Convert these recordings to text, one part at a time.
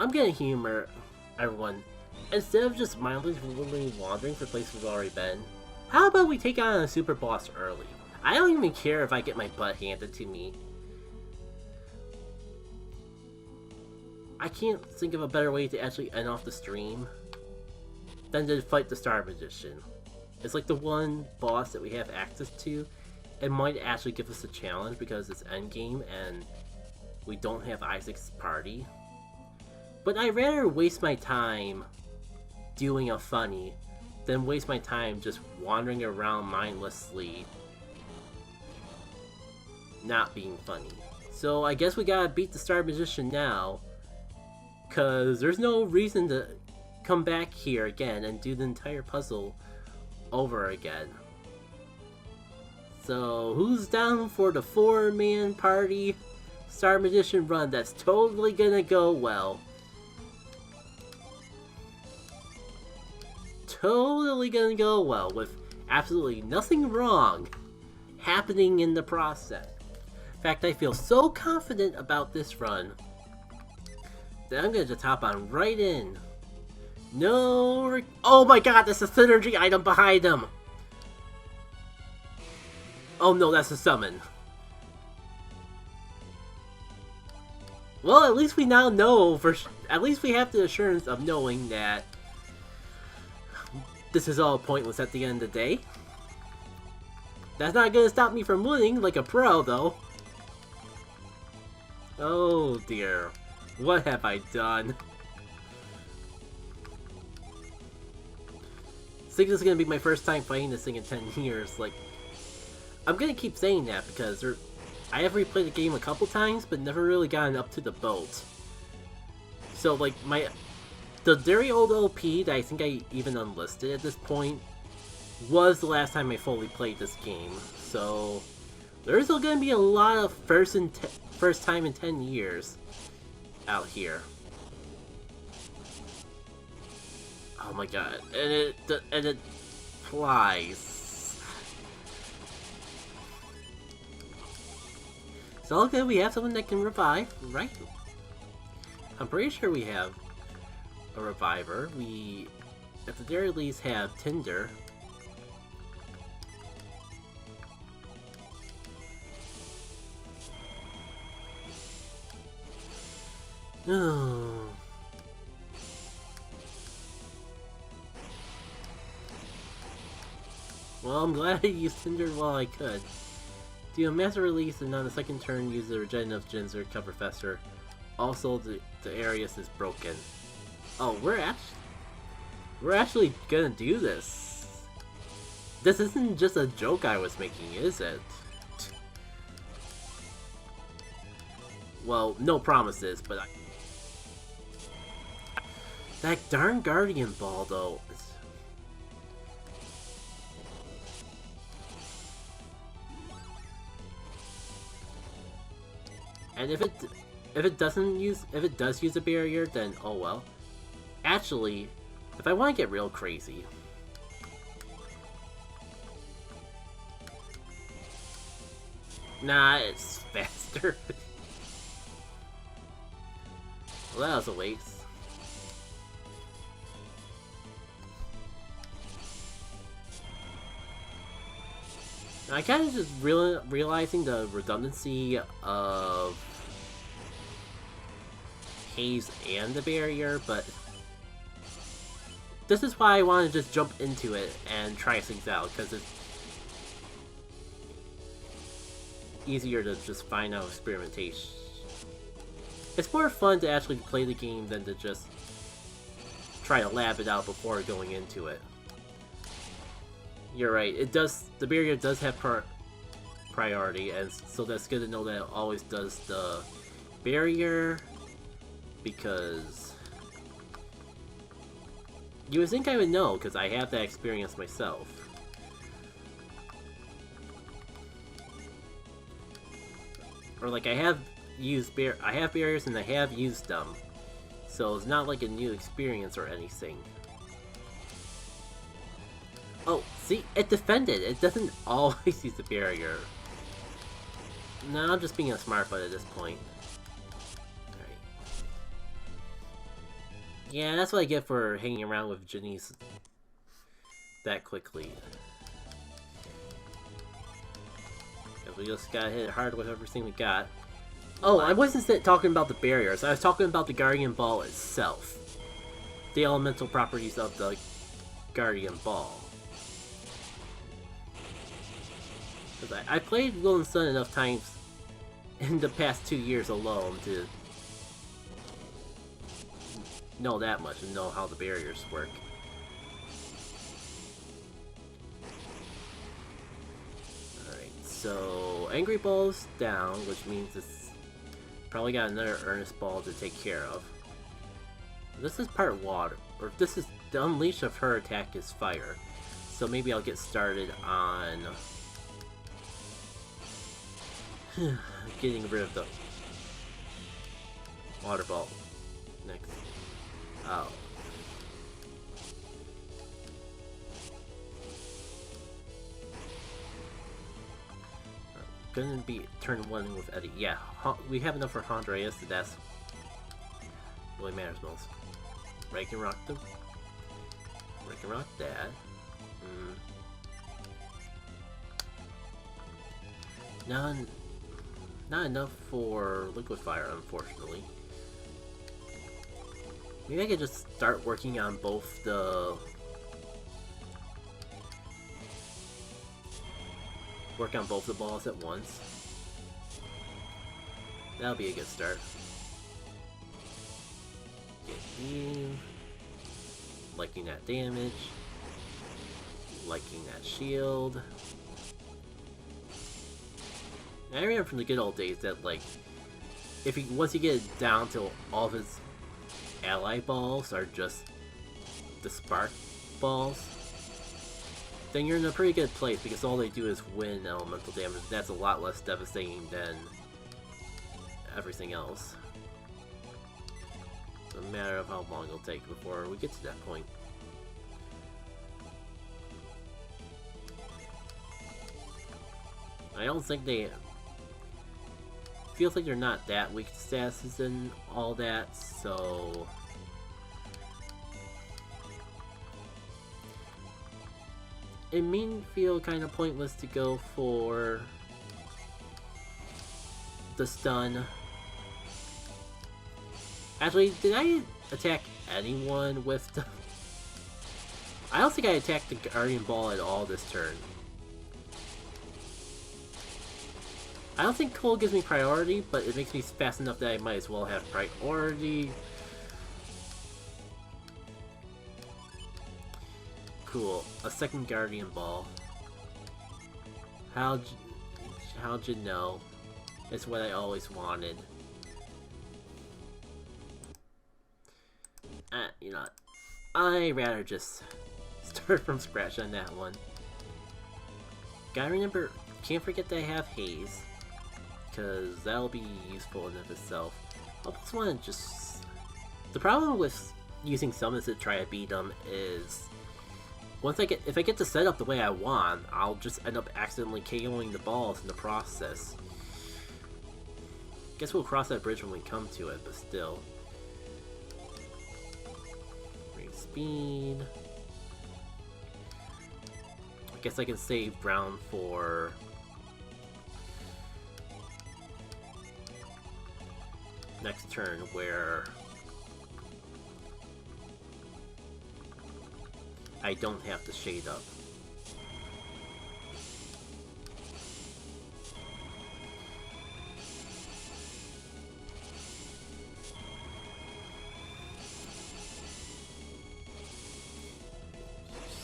I'm gonna humor everyone. Instead of just mindlessly wandering for places we've already been, how about we take on a super boss early? I don't even care if I get my butt handed to me. I can't think of a better way to actually end off the stream than to fight the Star Magician. It's like the one boss that we have access to. It might actually give us a challenge because it's endgame and we don't have Isaac's party. But I'd rather waste my time doing a funny than waste my time just wandering around mindlessly not being funny. So I guess we gotta beat the Star Magician now, cause there's no reason to come back here again and do the entire puzzle over again. So who's down for the 4-man party Star Magician run that's totally gonna go well? Totally gonna go well with absolutely nothing wrong happening in the process. In fact, I feel so confident about this run that I'm gonna just hop on right in. No, oh my god, that's a synergy item behind him! Oh no, that's a summon. Well, at least we now know at least we have the assurance of knowing that this is all pointless at the end of the day. That's not gonna stop me from winning like a pro, though. Oh dear. What have I done? I think this is gonna be my first time fighting this thing in 10 years. Like, I'm gonna keep saying that because I have replayed the game a couple times, but never really gotten up to the boat. So, like, the very old OP that I think I even unlisted at this point was the last time I fully played this game. So, there's still gonna be a lot of first time in 10 years out here. Oh my god, and it flies. So okay, we have someone that can revive, right? I'm pretty sure we have a reviver. We, at the very least, have Tinder. Oh. Well, I'm glad I used Tinder while I could. Do a master release and on the second turn use the regenerative gens to recover faster. Also, the Arius is broken. Oh, we're actually gonna do this. This isn't just a joke I was making, is it? Well, no promises, but that darn Guardian Ball, though. And if it does use a barrier, then oh well. Actually, if I want to get real crazy, nah, it's faster. Well, that was a waste. I kind of just realizing the redundancy of Haze and the barrier, but this is why I want to just jump into it and try things out, because it's easier to just find out experimentation. It's more fun to actually play the game than to just try to lab it out before going into it. You're right, the barrier does have priority, and so that's good to know that it always does the barrier, because you would think I would know, because I have that experience myself. Or like, I have barriers and I have used them, so it's not like a new experience or anything. Oh, see? It defended! It doesn't always use the barrier. No, I'm just being a smart butt at this point. Alright. Yeah, that's what I get for hanging around with Janice that quickly. We just gotta hit it hard with everything we got. Oh, I wasn't talking about the barriers. I was talking about the Guardian Ball itself. The elemental properties of the Guardian Ball. Because I played Will & Sun enough times in the past 2 years alone to know that much and know how the barriers work. Alright, so Angry Ball's down, which means it's probably got another Earnest Ball to take care of. This is part water, or this is the unleash of her attack is fire. So maybe I'll get started on getting rid of the water ball next. Oh. Gonna be turn 1 with Eddie. Yeah, we have enough for Andreas, so that's really matters most. Rake and rock them. Rake and rock that. Not enough for Liquefier, unfortunately. Maybe I could just start working on both the... Work on both the balls at once. That'll be a good start. Get you. Liking that damage. Liking that shield. I remember from the good old days that, like, if he, once you get it down to all of his ally balls are just the spark balls, then you're in a pretty good place because all they do is win elemental damage. That's a lot less devastating than everything else. It's a matter of how long it'll take before we get to that point. I don't think they... Feels like they're not that weak to statuses and all that, so... It may feel kind of pointless to go for the stun. Actually, did I attack anyone with the... I don't think I attacked the Guardian Ball at all this turn. I don't think Cole gives me priority, but it makes me fast enough that I might as well have priority. Cool. A second Guardian Ball. How'd you know? It's what I always wanted. You know, I'd rather just start from scratch on that one. Gotta remember, can't forget that I have Haze, because that'll be useful in of itself. I almost want to just... The problem with using summons to try to beat them is... If I get the setup the way I want, I'll just end up accidentally KOing the balls in the process. Guess we'll cross that bridge when we come to it, but still. Great speed. I guess I can save Brown for... next turn, where... I don't have to shade up.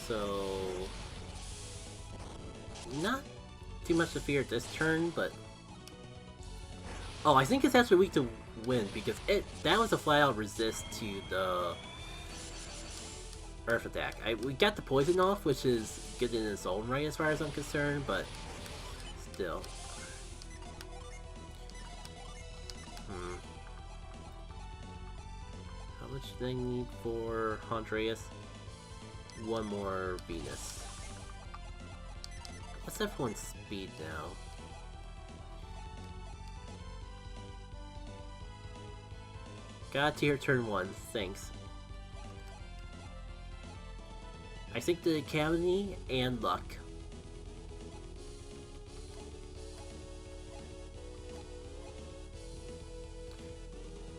So... not too much to fear this turn, but... Oh, I think it's actually weak to wind, because that was a flat-out resist to the... Earth attack. We got the poison off, which is good in its own right as far as I'm concerned, but still. How much do I need for Andreas? One more Venus. What's everyone's speed now? Got to your turn 1, thanks. I think the Academy and Luck.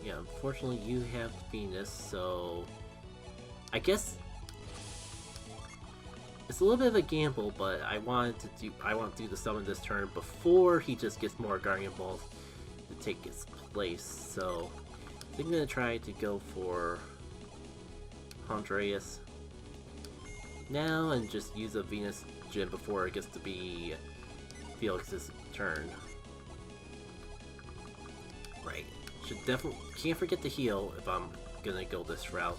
Yeah, unfortunately you have Venus, so I guess it's a little bit of a gamble, but I want to do the summon this turn before he just gets more Guardian Balls to take its place. So I think I'm gonna try to go for Andreas now and just use a Venus gym before it gets to be Felix's turn. Right. Should definitely can't forget to heal if I'm gonna go this route.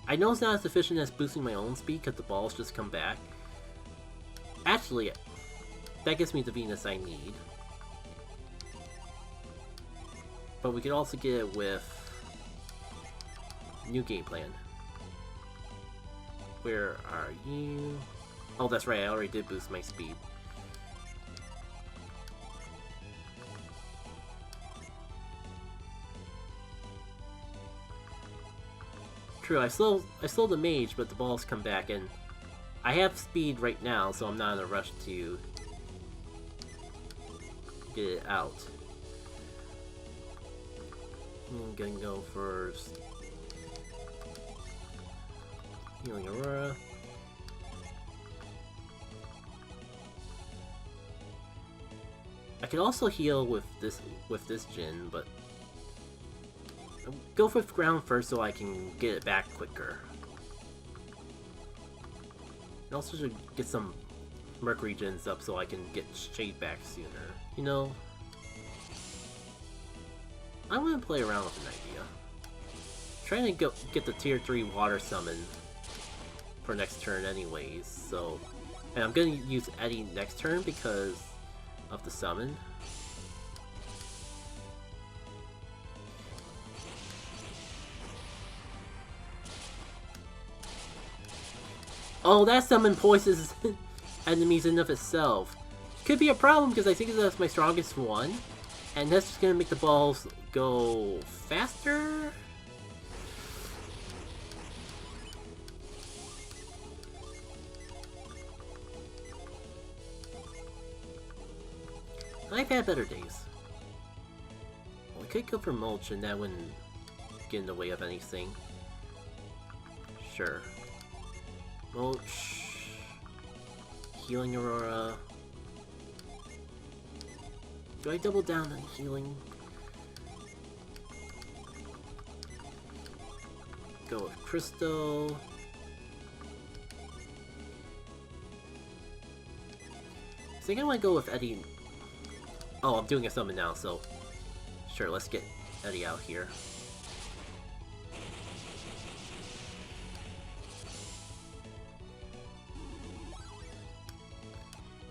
I know it's not as efficient as boosting my own speed because the balls just come back. Actually, that gives me the Venus I need. But we could also get it with new game plan. Where are you? Oh, that's right, I already did boost my speed. True, I slowed the mage, but the balls come back, and I have speed right now, so I'm not in a rush to get it out. I'm gonna go for Healing Aurora. I could also heal with this Jin, but I'll go for ground first so I can get it back quicker. And also should get some Mercury Gens up so I can get Shade back sooner. You know, I want to play around with an idea. Trying to get the tier 3 water summon for next turn anyways, so... And I'm gonna use Eddie next turn because of the summon. Oh, that summon poisons enemies in of itself. Could be a problem because I think that's my strongest one. And that's just gonna make the balls go faster? I've had better days. Well, we could go for Mulch and that wouldn't get in the way of anything. Sure. Mulch. Healing Aurora. Do I double down on healing? Go with Crystal. I think I want to go with Eddie. Oh, I'm doing a summon now, so sure, let's get Eddie out here.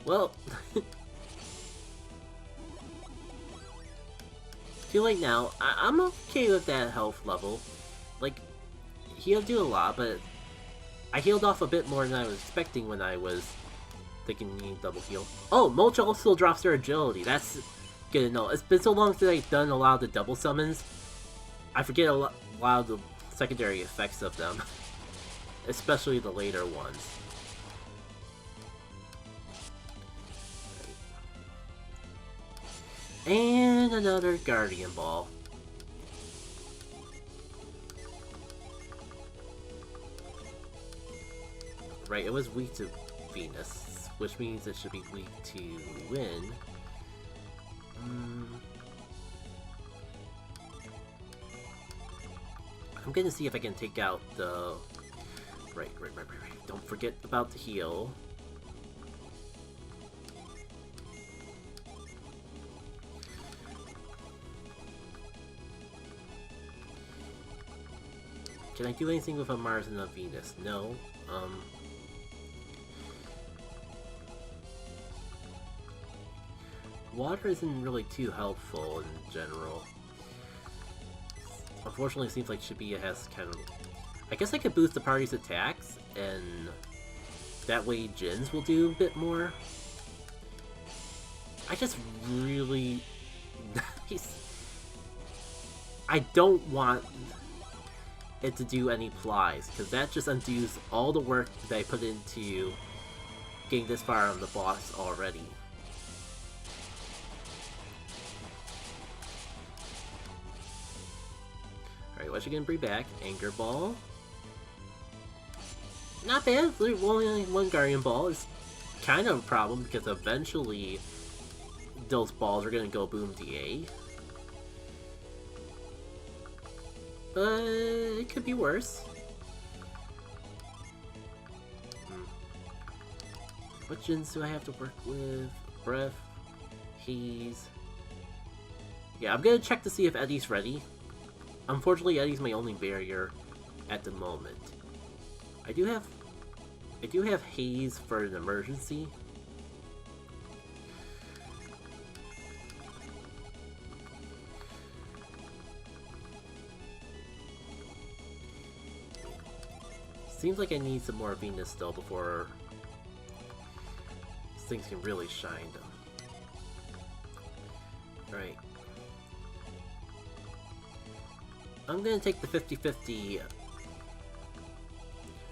Well, too late now. I'm okay with that health level. Like, he'll do a lot, but I healed off a bit more than I was expecting when I was thinking you need double heal. Oh, Mulch also drops their agility. That's good to know. It's been so long since I've done a lot of the double summons. I forget a lot of the secondary effects of them. Especially the later ones. And another Guardian Ball. Right, it was weak to Venus, which means it should be weak to Win. I'm gonna see if I can take out the... Right. Don't forget about the heal. Can I do anything with a Mars and a Venus? No. Water isn't really too helpful in general. Unfortunately, it seems like Shibuya has kind of... I guess I could boost the party's attacks, and that way Jins will do a bit more. I just really... I don't want it to do any plies, because that just undoes all the work that I put into getting this far on the boss already. Alright, what you gonna bring back? Anger Ball. Not bad, only one Guardian Ball is kind of a problem, because eventually those balls are gonna go boom DA. But it could be worse. What gens do I have to work with? Breath, Haze. Yeah, I'm gonna check to see if Eddie's ready. Unfortunately, Eddie's my only barrier at the moment. I do have Haze for an emergency. Seems like I need some more Venus though before things can really shine though. Alright. I'm gonna take the 50-50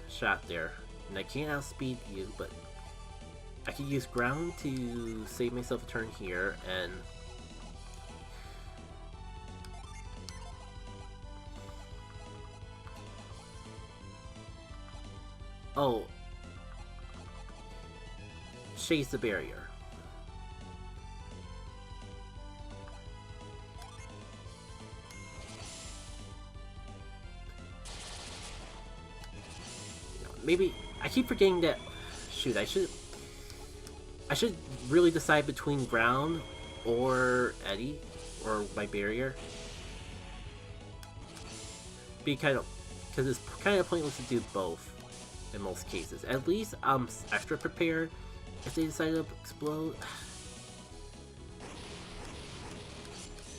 shot there. And I can't outspeed you, but I can use ground to save myself a turn here, and oh, chase the barrier. Maybe I keep forgetting that. Shoot, I should really decide between ground or Eddie or my barrier. Because it's kind of pointless to do both in most cases. At least I'm extra prepared if they decide to explode.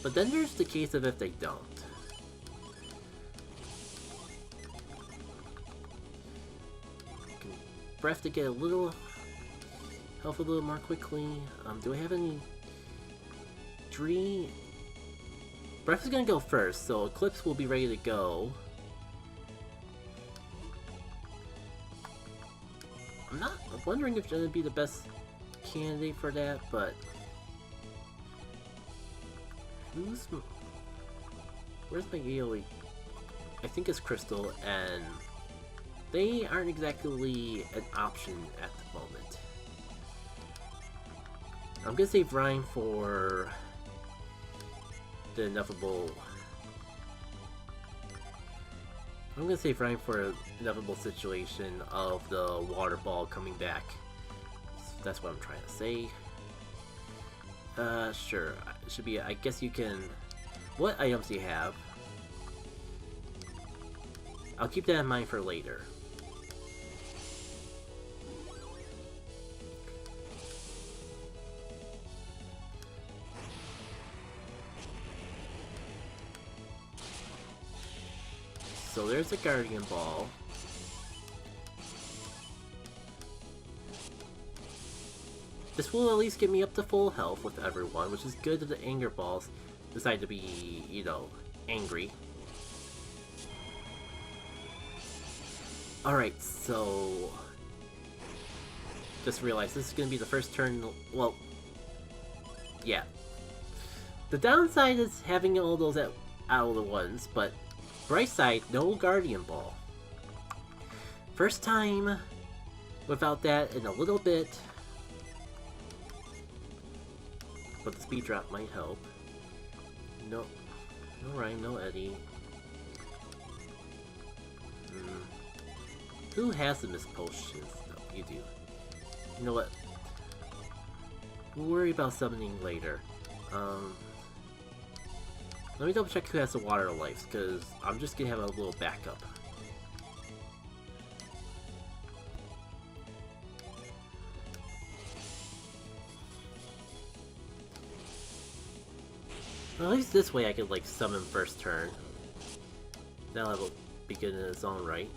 But then there's the case of if they don't. Breath to get a little health a little more quickly. Do I have any dream? Breath is gonna go first, so Eclipse will be ready to go. I'm wondering if it's gonna be the best candidate for that, but where's my AoE? I think it's Crystal, and they aren't exactly an option at the moment. I'm gonna save Rhyme for the inevitable. I'm gonna save Rhyme for an inevitable situation of the water ball coming back. That's what I'm trying to say. Sure. It should be. I guess you can. What items do you have? I'll keep that in mind for later. So there's a Guardian Ball. This will at least get me up to full health with everyone, which is good that the Anger Balls decide to be, you know, angry. Alright, so just realized this is going to be the first turn. Well, yeah. The downside is having all those out of the ones, but bright side, no Guardian Ball. First time without that in a little bit. But the speed drop might help. No Rhyme, no Eddie. Who has the missed potions? No, you do. You know what? We'll worry about summoning later. Let me double check who has the water life, because I'm just gonna have a little backup. Well, at least this way I could, like, summon first turn. That'll have a begin in its own right.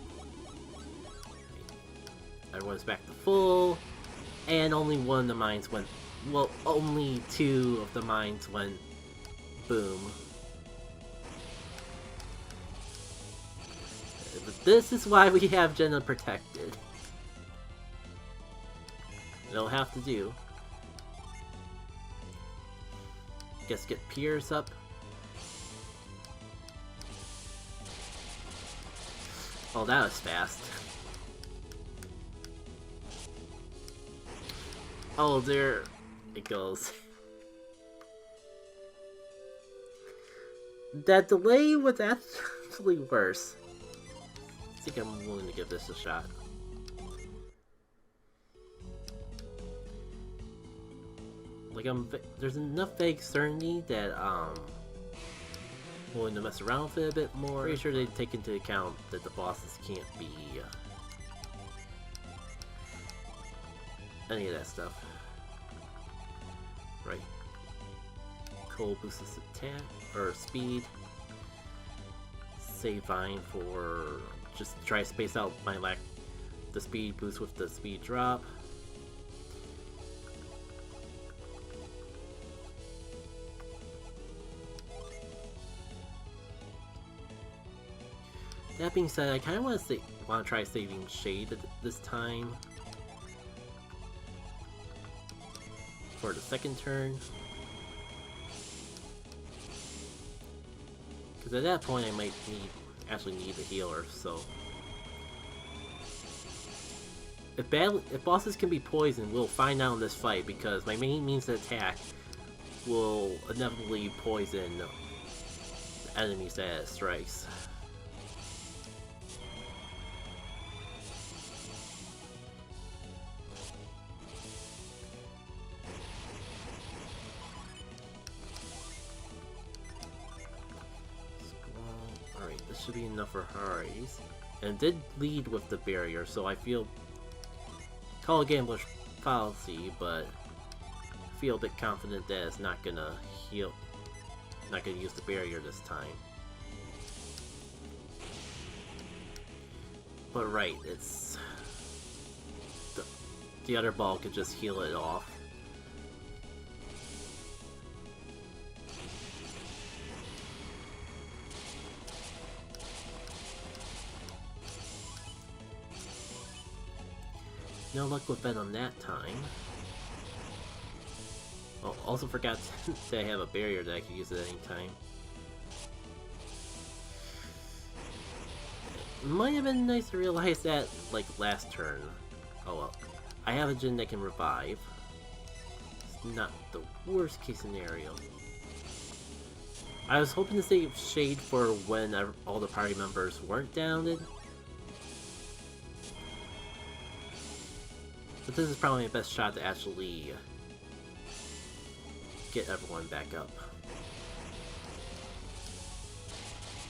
Everyone's back to full, and only one of the mines went well, only 2 of the mines went boom. But this is why we have Jenna protected. It'll have to do. Guess get Piers up. Oh, that was fast. Oh, there it goes. That delay was actually worse. I think I'm willing to give this a shot. Like, there's enough vague certainty that I'm willing to mess around with it a bit more. Pretty sure they take into account that the bosses can't be any of that stuff. Right. Cold boosts his attack or speed. Save Vine for just to try to space out my the speed boost with the speed drop. That being said, I kind of want to try saving Shade this time for the second turn, because at that point I might actually need a healer. So if bosses can be poisoned, we'll find out in this fight, because my main means of attack will inevitably poison the enemies that it strikes. Should be enough for Harry's. And it did lead with the barrier, so I feel... Call a gambler's policy, but I feel a bit confident that it's not gonna heal... Not gonna use the barrier this time. But right, it's... The other ball could just heal it off. No luck with Venom that time. Oh, also forgot that I have a barrier that I can use at any time. It might have been nice to realize that, like, last turn. Oh well. I have a Jin that can revive. It's not the worst case scenario. I was hoping to save Shade for when all the party members weren't downed. But this is probably my best shot to actually get everyone back up.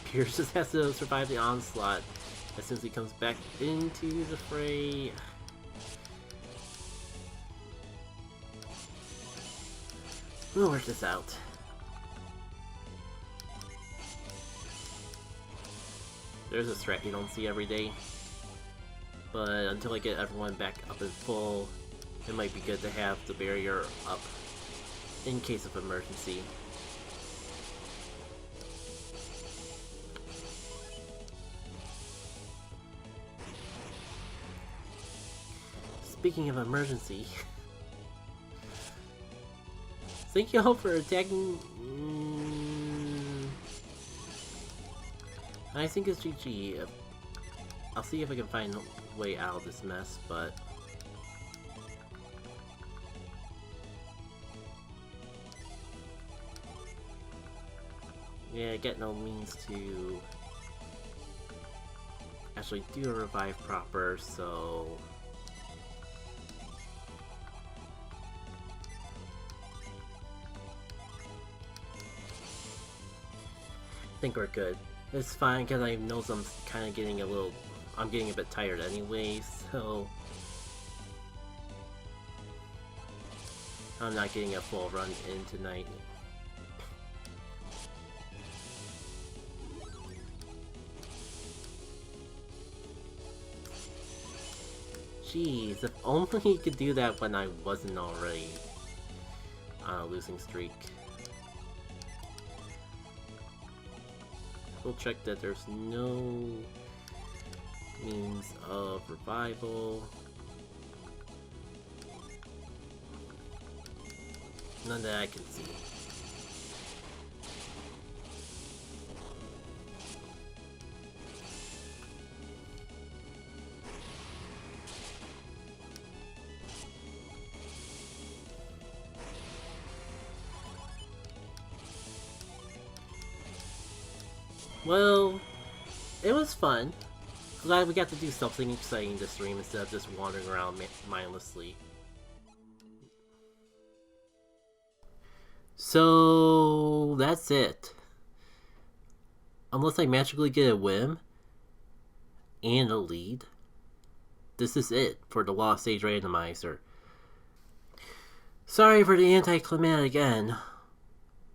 Pierce just has to survive the onslaught as soon as he comes back into the fray. We'll work this out. There's a threat you don't see every day. But until I get everyone back up in full, it might be good to have the barrier up in case of emergency. Speaking of emergency, thank you all for attacking. I think it's GG. I'll see if I can find a way out of this mess, but... Yeah, I get no means to actually do a revive proper, so... I think we're good. It's fine, because I know I'm kind of getting I'm getting a bit tired anyway, so... I'm not getting a full run in tonight. Jeez, if only he could do that when I wasn't already on a losing streak. We'll check that there's no means of revival. None that I can see. Well, it was fun. Glad we got to do something exciting this stream instead of just wandering around mindlessly. So, that's it. Unless I magically get a win and a lead, this is it for the Lost Age Randomizer. Sorry for the anticlimactic end,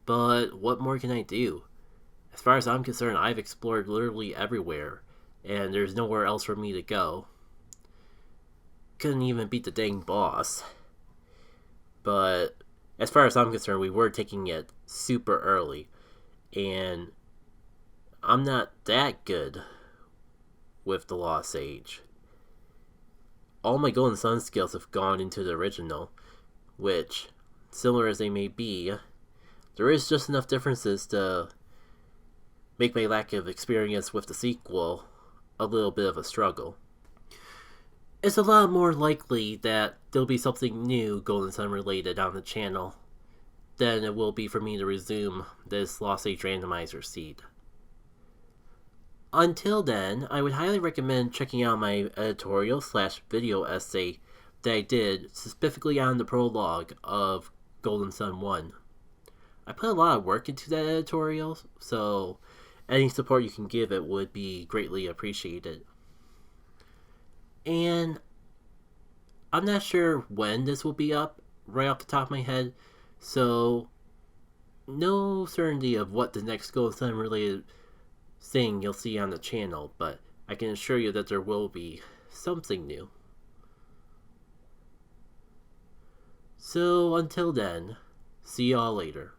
but what more can I do? As far as I'm concerned, I've explored literally everywhere, and there's nowhere else for me to go. Couldn't even beat the dang boss. But as far as I'm concerned, we were taking it super early, and I'm not that good with the Lost Age. All my Golden Sun skills have gone into the original, which, similar as they may be, there is just enough differences to make my lack of experience with the sequel a little bit of a struggle. It's a lot more likely that there'll be something new Golden Sun related on the channel than it will be for me to resume this Lost Age Randomizer seed. Until then, I would highly recommend checking out my editorial/video essay that I did specifically on the prologue of Golden Sun 1. I put a lot of work into that editorial, so any support you can give it would be greatly appreciated. And I'm not sure when this will be up, right off the top of my head, so no certainty of what the next Golden Sun related thing you'll see on the channel, but I can assure you that there will be something new. So until then, see y'all later.